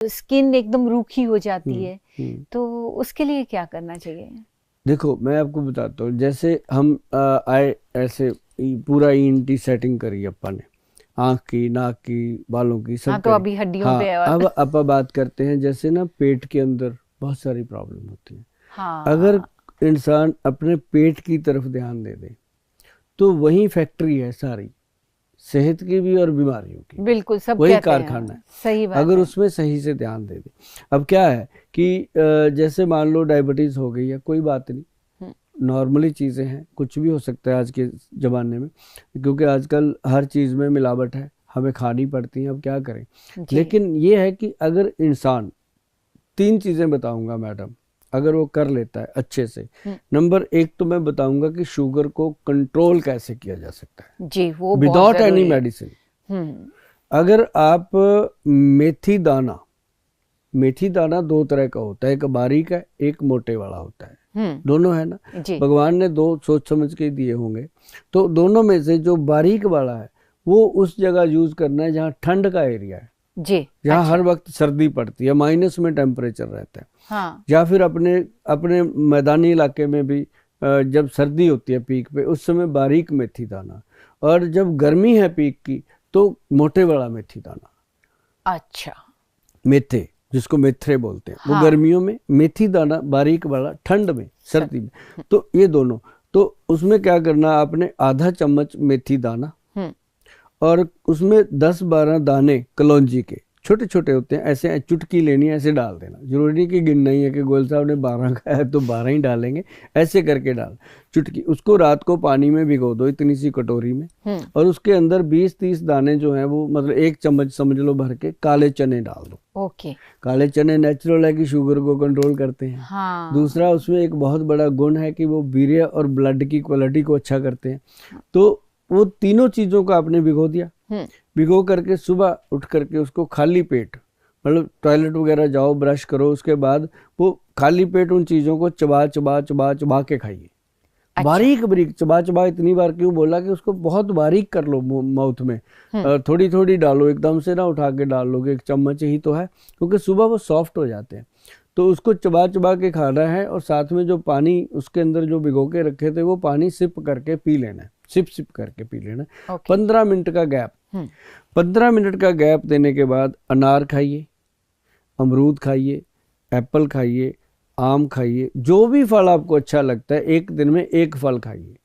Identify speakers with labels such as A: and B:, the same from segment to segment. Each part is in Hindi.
A: स्किन एकदम रूखी हो जाती
B: हम्म,
A: है, तो उसके लिए क्या करना चाहिए?
B: देखो मैं आपको बताता हूँ, जैसे हम आए ऐसे पूरा ईएनटी सेटिंग करी अपन ने, आँख की, नाक की, बालों की, सब
A: हाँ, तो
B: करी।
A: अभी हड्डियों
B: हाँ,
A: पे है और
B: अब अपन बात करते हैं जैसे ना पेट के अंदर बहुत सारी प्रॉब्लम होती है। अगर
A: हाँ,
B: इंसान अपने पेट की तरफ ध्यान दे दे तो वही फैक्ट्री है सारी, सेहत की भी और बीमारियों की भी,
A: बिल्कुल सब
B: वही
A: कहते
B: कारखाना
A: हैं,
B: है।
A: सही बात
B: अगर
A: है।
B: उसमें सही से ध्यान दे दे। अब क्या है कि जैसे मान लो डायबिटीज हो गई है, कोई बात नहीं,
A: हम्म,
B: नॉर्मली चीज़ें हैं, कुछ भी हो सकता है आज के ज़माने में, क्योंकि आजकल हर चीज़ में मिलावट है, हमें खानी पड़ती है, अब क्या करें।
A: जी।
B: लेकिन ये है कि अगर इंसान, तीन चीज़ें बताऊंगा मैडम, अगर वो कर लेता है अच्छे से।
A: हम्म,
B: नंबर एक तो मैं बताऊंगा कि शुगर को कंट्रोल कैसे किया जा सकता है
A: जी, वो बहुत
B: विदाउट एनी
A: जरूरी है।
B: मेडिसिन।
A: हम्म।
B: अगर आप मेथी दाना, मेथी दाना दो तरह का होता है, एक बारीक है, एक मोटे वाला होता है,
A: हम्म।
B: दोनों है ना,
A: जी।
B: भगवान ने दो सोच समझ के दिए होंगे। तो दोनों में से जो बारीक वाला है वो उस जगह यूज करना है जहाँ ठंड का एरिया है,
A: जी।
B: जहाँ हर
A: अच्छा।
B: वक्त सर्दी पड़ती है, माइनस में टेम्परेचर रहता है।
A: हाँ।
B: या फिर अपने अपने मैदानी इलाके में भी जब सर्दी होती है पीक पे, उस समय बारीक मेथी दाना, और जब गर्मी है पीक की तो मोटे वाला मेथी दाना,
A: अच्छा।
B: मेथे, जिसको मेथरे बोलते हैं, वो
A: हाँ।
B: गर्मियों में, मेथी दाना बारीक वाला ठंड में,
A: सर।
B: सर्दी में। तो ये दोनों, तो उसमें क्या करना, आपने आधा चम्मच मेथी दाना
A: हम्म।
B: और उसमें 10-12 दाने कलौंजी के, छोटे छोटे होते हैं, ऐसे चुटकी लेनी है, ऐसे डाल देना। जरूरी नहीं कि गिनना ही है कि गोयल साहब ने 12 खाया है तो 12 ही डालेंगे, ऐसे करके डाल चुटकी। उसको रात को पानी में भिगो दो, इतनी सी कटोरी में, और उसके अंदर 20-30 दाने जो हैं वो, मतलब 1 चम्मच समझ लो भर के, काले चने डाल दो।
A: ओके।
B: काले चने नेचुरल है कि शुगर को कंट्रोल करते हैं।
A: हाँ।
B: दूसरा, उसमें एक बहुत बड़ा गुण है कि वो वीर्य और ब्लड की क्वालिटी को अच्छा करते हैं। तो वो तीनों चीज़ों को आपने भिगो दिया,
A: हम्म।
B: भिगो करके सुबह उठ करके उसको खाली पेट, मतलब टॉयलेट वगैरह जाओ, ब्रश करो, उसके बाद वो खाली पेट उन चीज़ों को चबा चबा चबा चबा के खाइए।
A: अच्छा।
B: बारीक बारीक चबा चबा, इतनी बार क्यों बोला कि उसको बहुत बारीक कर लो माउथ में,
A: हम्म।
B: थोड़ी थोड़ी डालो, एकदम से ना उठा के डाल लोगे, 1 चम्मच ही तो है, क्योंकि सुबह वो सॉफ्ट हो जाते हैं। तो उसको चबा चबा के खाना है, और साथ में जो पानी उसके अंदर जो भिगो के रखे थे वो पानी सिप करके पी लेना है, सिप सिप करके पी लेना है।
A: ओके।
B: 15 मिनट का गैप,
A: हम्म।
B: 15 मिनट का गैप देने के बाद अनार खाइए, अमरूद खाइए, एप्पल खाइए, आम खाइए, जो भी फल आपको अच्छा लगता है, एक दिन में एक फल खाइए।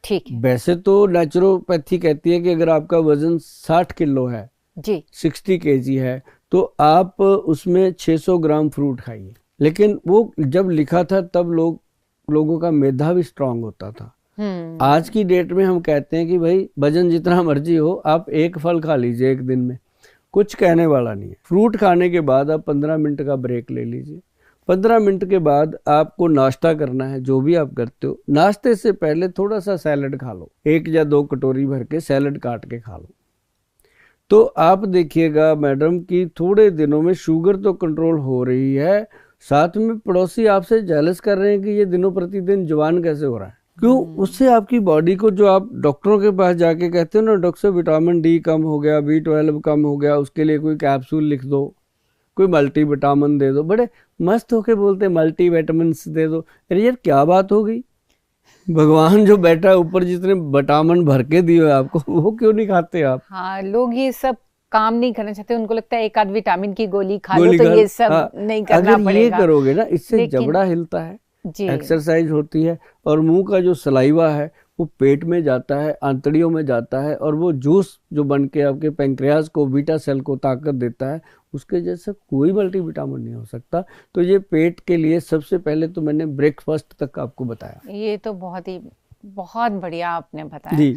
A: ठीक है।
B: वैसे तो नेचुरोपैथी कहती है कि अगर आपका वजन 60 किलो है,
A: जी।
B: 60 केजी है, तो आप उसमें 600 ग्राम फ्रूट खाइए। लेकिन वो जब लिखा था तब लोगों का मेधा भी स्ट्रांग होता था। आज की डेट में हम कहते हैं कि भाई वजन जितना मर्जी हो, आप एक फल खा लीजिए एक दिन में, कुछ कहने वाला नहीं है। फ्रूट खाने के बाद आप 15 मिनट का ब्रेक ले लीजिए। 15 मिनट के बाद आपको नाश्ता करना है, जो भी आप करते हो। नाश्ते से पहले थोड़ा सा सैलड खा लो, 1 या 2 कटोरी भर के सैलड काट के खा लो। तो आप देखिएगा मैडम कि थोड़े दिनों में शुगर तो कंट्रोल हो रही है, साथ में पड़ोसी आपसे जेलस कर रहे हैं कि ये दिनों प्रतिदिन जवान कैसे हो रहा है। क्यों? उससे आपकी बॉडी को, जो आप डॉक्टरों के पास जाके कहते हो ना, डॉक्टर साहब विटामिन डी कम हो गया, B12 कम हो गया, उसके लिए कोई कैप्सूल लिख दो, कोई मल्टी विटामिन दे दो, बड़े मस्त होके बोलते हैं मल्टी विटामिन दे दो। अरे यार क्या बात हो गई, भगवान जो बैठा है ऊपर, जितने विटामिन भर के दिए आपको, वो क्यों नहीं खाते आप?
A: हाँ, लोग ये सब काम नहीं करना चाहते, उनको लगता है एक आध विटामिन की गोली खा लो
B: गोली
A: तो
B: खाल,
A: ये सब
B: हाँ,
A: नहीं करना
B: अगर ये
A: पड़ेगा।
B: करोगे ना, इससे
A: लेकिन
B: जबड़ा हिलता है,
A: जी।
B: एक्सरसाइज होती है, और मुंह का जो सलाइवा है वो पेट में जाता है, आंतड़ियों में जाता है, और वो जूस जो बन के आपके पैंक्रियाज को, बीटा सेल को ताकत देता है, उसके जैसा कोई मल्टीविटामिन नहीं हो सकता। तो ये पेट के लिए सबसे पहले तो मैंने ब्रेकफास्ट तक आपको बताया।
A: ये तो बहुत बढ़िया आपने बताया।
B: जी।